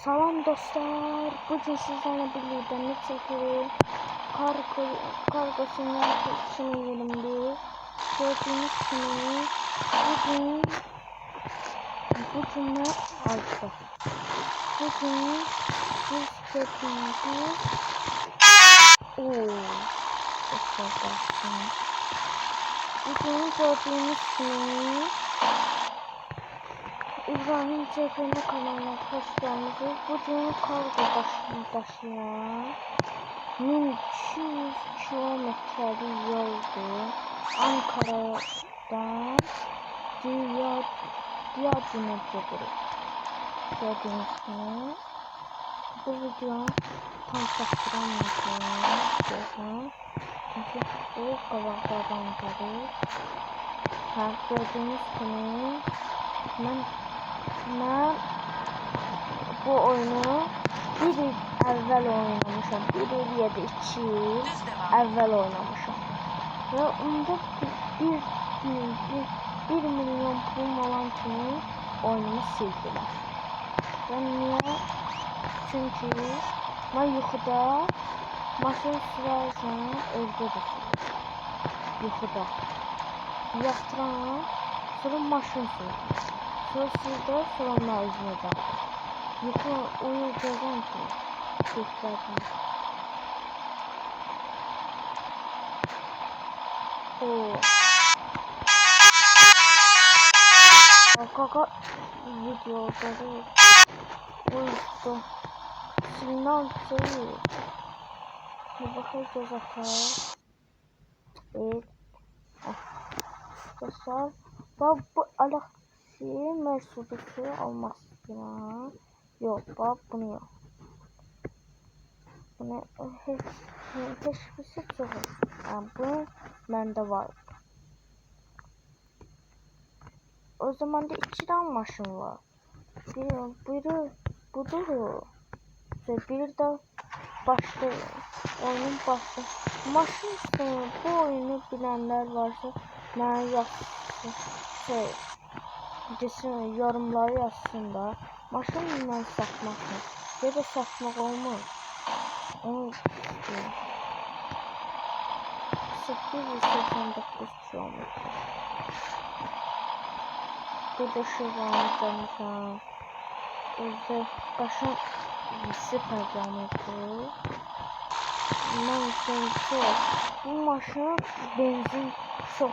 Salam dostlar, bugün sizlerle birlikte ne çekiyoruz? Kargo Simulator 2021 gördüğünüz gibi bugün ne aldık? Bugün biz gördüğümüz bugün gördüğünüz gibi İbrahim Cefene kanalına hoş geldiniz. Bugün kargo taşıyan 1200 kilometrelik yoldu. Ankara'dan Diyarbakır'a gidiyor. Gördüğünüz gibi bu videonun tam çektiremedim. Çünkü bu kabaklardan gelir. Gördüğünüz gibi ben bu oyunu bir il əvvəl oynamışam. Bir il ya da 2 il əvvəl oynamışam. Ve onda 1 milyon pulum olan kimi oyunu sildiler. Ve niye? Çünkü ben yuxuda maşın sürərsən evdə də sürür. Yuxuda. Yatıram, sonra maşın sürür. Sonra sorunlar özüne geldi. Yuxu uyuyacağım ki çiftlerden. Kaka videoda uyuştu. Signal değil. Bir bakacağız arkadaşlar. Evet. Arkadaşlar bu Alexi Mercedes'i almak istiyorum. Yok bak bunu yok. Bunu teşvisi çok. Yani bu bende var. O zaman da 2 tane maşın var. Biri budur. Bir de başka oyunun başka. Maşın bu oyunu bilenler varsa bana yazsın. Desin, yorumları yazsın da. Maşınla satmak mı? Ya da satmak olmaz. Onu istiyorum. 889 kilometre. Burada şuradan tanışan. Burada başın süper kilometre. Bu maşın benzin çok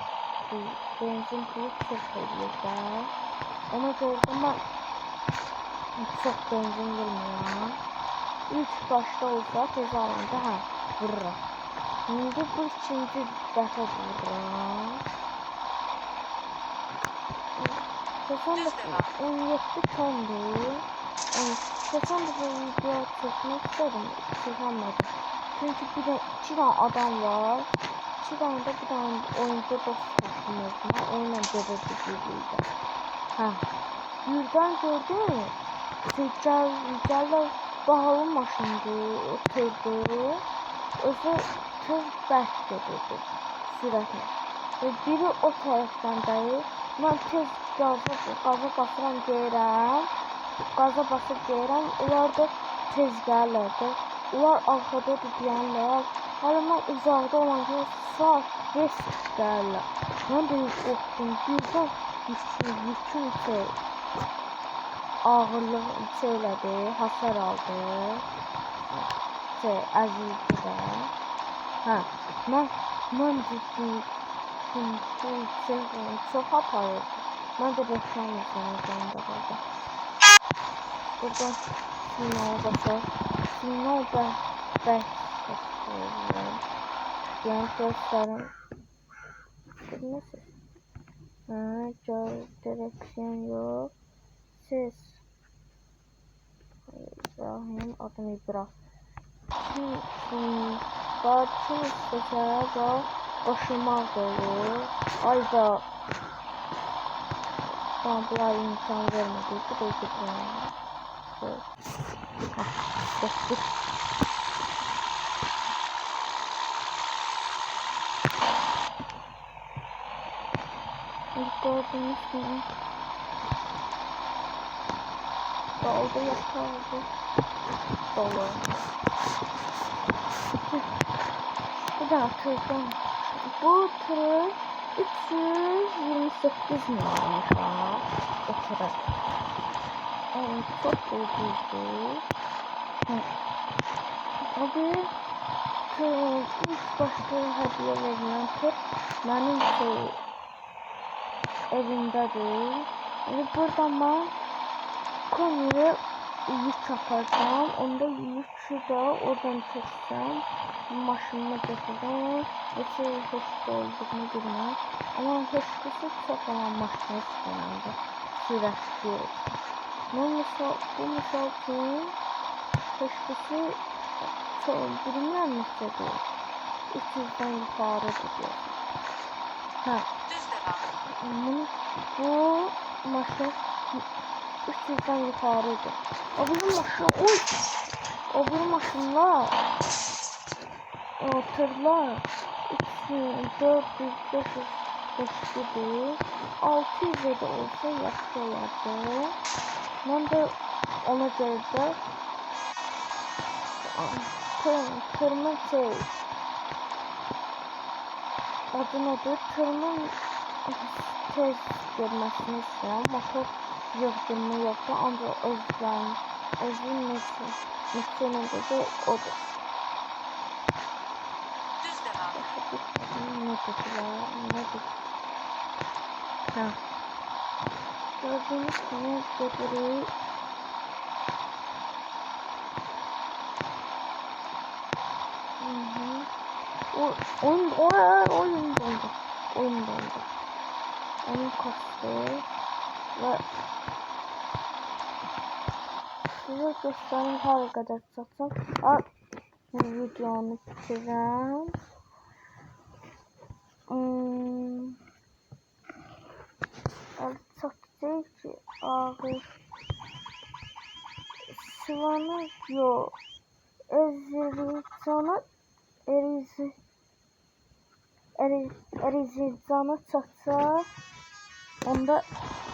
değil. Benzin pulu çok oluyor da. Ona göre ben çok benzin vermiyorum. İlk başta olsa tez alanda vururum. Şimdi bu 2-ci dəfə vururum. Keçən dəfə 17 tondur. Keçən dəfə video çəkmək istedim, çəkəmədim. Çünkü bir de 2 tane adam var. 2 tane de bir tane oyunda dost tuttum. Onunla bebekli biriydi. Birden gördüm. Gəllər bahalı maşındı, oturdu. Özü tez bərk gedirdi sürətlə. Ve biri o tərəfdən dayı. Mən tez gaza basıram deyirəm. Gaza basıb deyirəm. Onlar da tez gəlirdi. Onlar arxada da deyənlər. Hələ mən uzaqda olan ki sağ risk gəlirlər. Mən də qorxdum. Birdən yükün ağırlıq elədi, hasar aldı. Əzildi də. Mən dedim çox aparırdı. Mən də reklam izləməyəcəyim də qaldı. Burada signal basar. Signal bək basıyorum. Yəni göstərim. Direksiyon yok. Ses. İbrahim adım İbrahim. Kim istese da başıma olur. Ayda bunlar imkan vermedi. Bu da İbrahim. Gördüğünüz gibi Dalda yatardı. Dolu. Bir daha tırdan. Bu tır 328 milyon şu an. O kadar. Evet, çok ucuzdu. Abi ilk başta hediye verilen tır benim evimdedir. Yani buradan ben konuyu yük yapardım. Onda yükü de oradan çeksem maşınıma götürürüm. Ve hesap olduğunu bilmem. Ama hesaplısı çok olan maşını isteyendi. Süratli olsun. Bu misal için hesaplısı çok bilmem istedi. 300'den yukarı gidiyor. Ha. Bu maşın 300'den yukarıydı. O bizim maşın, o bizim maşınlar, tırlar 300, 400, 500, 500 600 de olsa yaxşı olardı. Ben de ona göre de tırmın adı nedir? Tırmın tez görməsini istəyirəm. Motor yığdırma yoxdur, ancaq özün neçə nədir odur. Nədir? Hə. Gördüyünüz kimi gedirik. Oyun dondu. Onun kastı ve size göstereyim hara kadar çatsam. Bu videonu bitirəm. Çatacaq ki ağır Sıvanı yok. Erizicana çatsa onda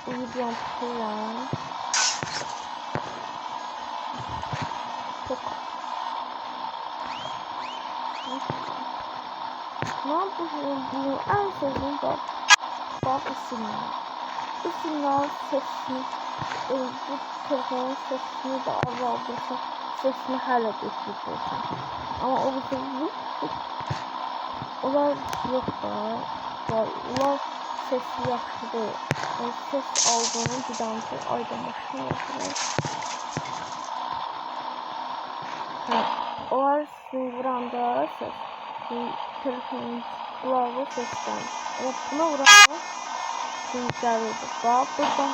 videom tutuyorum. Çok bu en sevdiğim bab isimler sesini bu telefonun sesini de azaldırsa sesini hala düşürürsen ama o bizim onlar yok da onlar sesi yaxşı değil. Yani ses aldığını bir dansı aydınlaşma yapıyor. Onlar vuran ses telefonun kulağı sesten ama buna vuran geldi. Bak buradan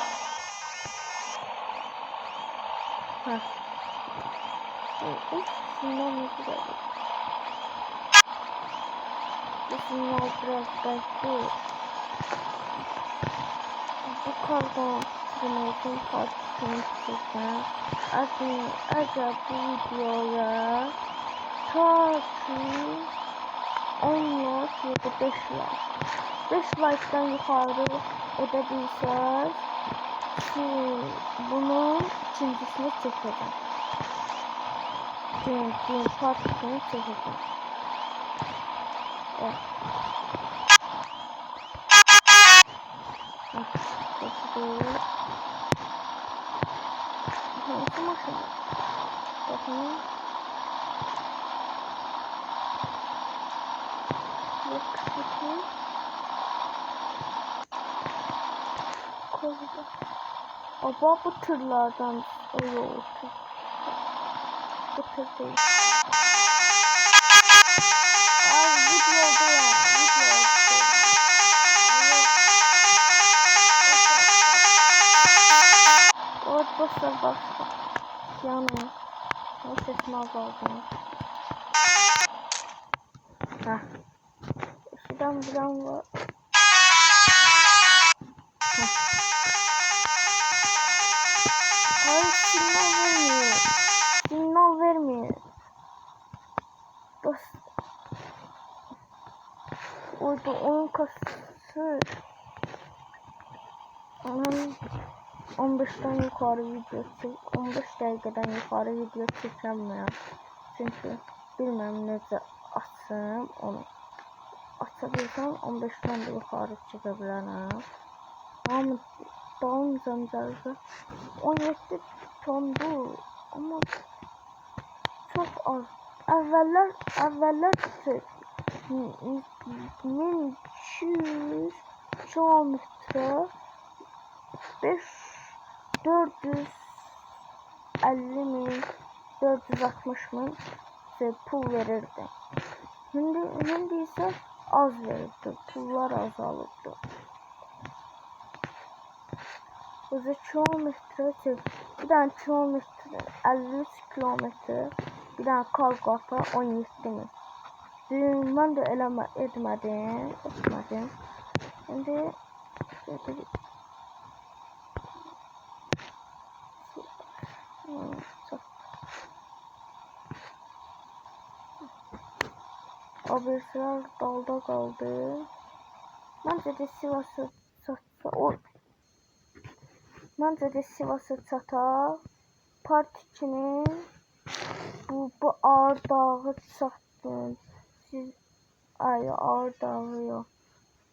Şundan ne kadar Şundan biraz belki bu kardan tırmanışın parçasını çeken acaba bu videoya ta ki 10 like ya da 5 like 5 like'dan yukarı edebilirseniz bunun ikincisini çekeceğim. Parçasını çekeceğim. Evet. Nasıl maşın? Bakın. Yakışıklı. Koydu. Aba bu tırlardan yok. Bu tır değil. Başla. Piyano. O sesini azaldım. Heh. Şuradan buram var. Hayır sinyal vermiyor. Orada oyun kasası. 15'ten yukarı video çek, 15 dakikadan yukarı video çekemiyorum. Çünkü bilmem necə açsam onu. Açabilirsem 15'ten de yukarı çekebilirim. Ama dalınca gəlsə 17 tondu. Ama çok az. Əvvəllər 1200 kilometre 450 min 460 min pul verirdi. Şimdi ise az verirdi. Pullar azalırdı. Özü kilometre çek. Bir tane kilometre 53 kilometre. Bir tane Kolkata 17 min. Ben de etmedim. Şimdi o bir sıra dalda kaldı. Bence de Sivas'a çata part 2'nin bu Ağır Dağı çatdın. Siz Ağır Dağı yok.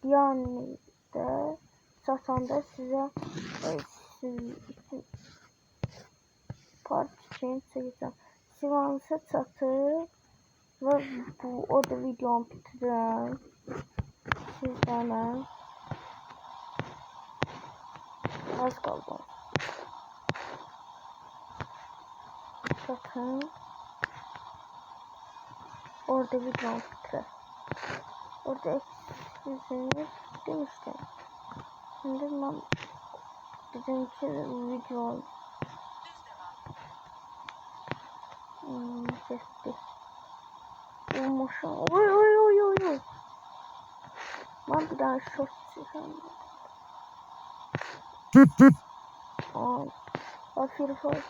Yani de çatanda size part 2'ni çekeceğim. Sivas'a çatı ve bu o da videomu bitireceğim. Sizlerle az kaldı. Bakın orada videomu bitirir. Orada eksizini demiştim. Şimdi ben dedim ki video sesli olmuşum. Oy. Ben bir daha short çekeceğim. Afiyet olsun.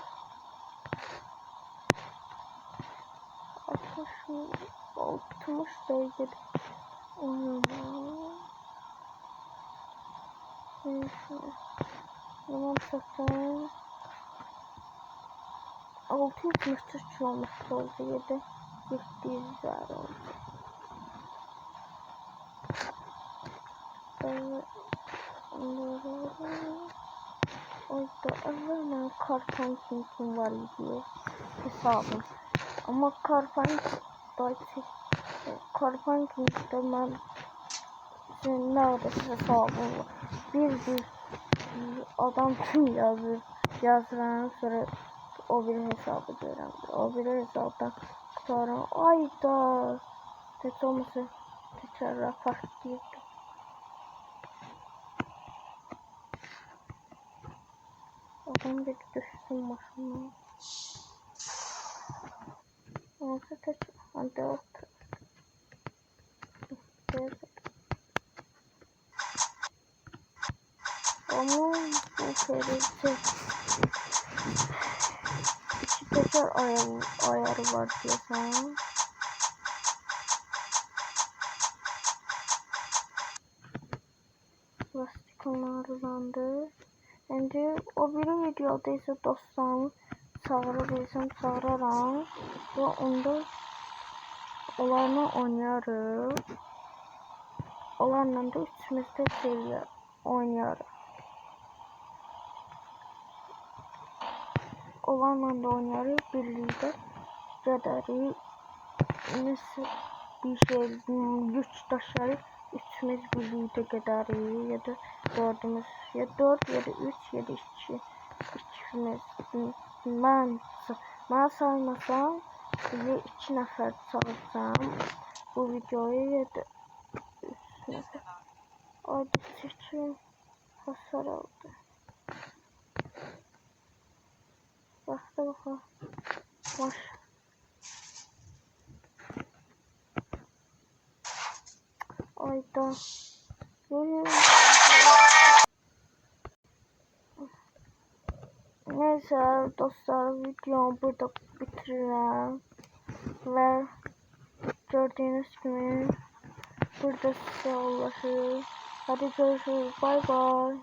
60 derece. Zaman satın 673 kilometre oldu. 700 oldu. Orada evvelen Carpanking'im var diye hesabım. Ama Carpanking'de ben neredeyse hesabım var. Bir adam kim yazılan sonra o bir hesabı görürüm. O bir hesaptan sonra ayda hiç olmasa tekrar rapor diye. Adam bir düşsün maşına. Olsa tek anda otur. Ama bu kere iki teker ayarı var diyorsan. Lastik onarlandı. Şimdi o bir videoda ise dostlarımı çağıraram ve onda onlarla oynarız. Onlarla da üçümüzde oynarız. Onlarla da oynarız birlikte gedərik. Nasıl bir şey güç taşırıq. Üçümüz birlikte gedərik ya da dördümüz ya 4 ya da 3 ya da 2 ikimiz. Ben saymasam size 2 nəfər çağırsam bu videoyu ya da 3 nəfər. Ayda çekim hasar aldı. Baxa. Baş. Ayda. Neyse dostlar videomu burada bitiririm. Ve gördüğünüz gibi burada size ulaşır. Hadi görüşürüz. Bye bye.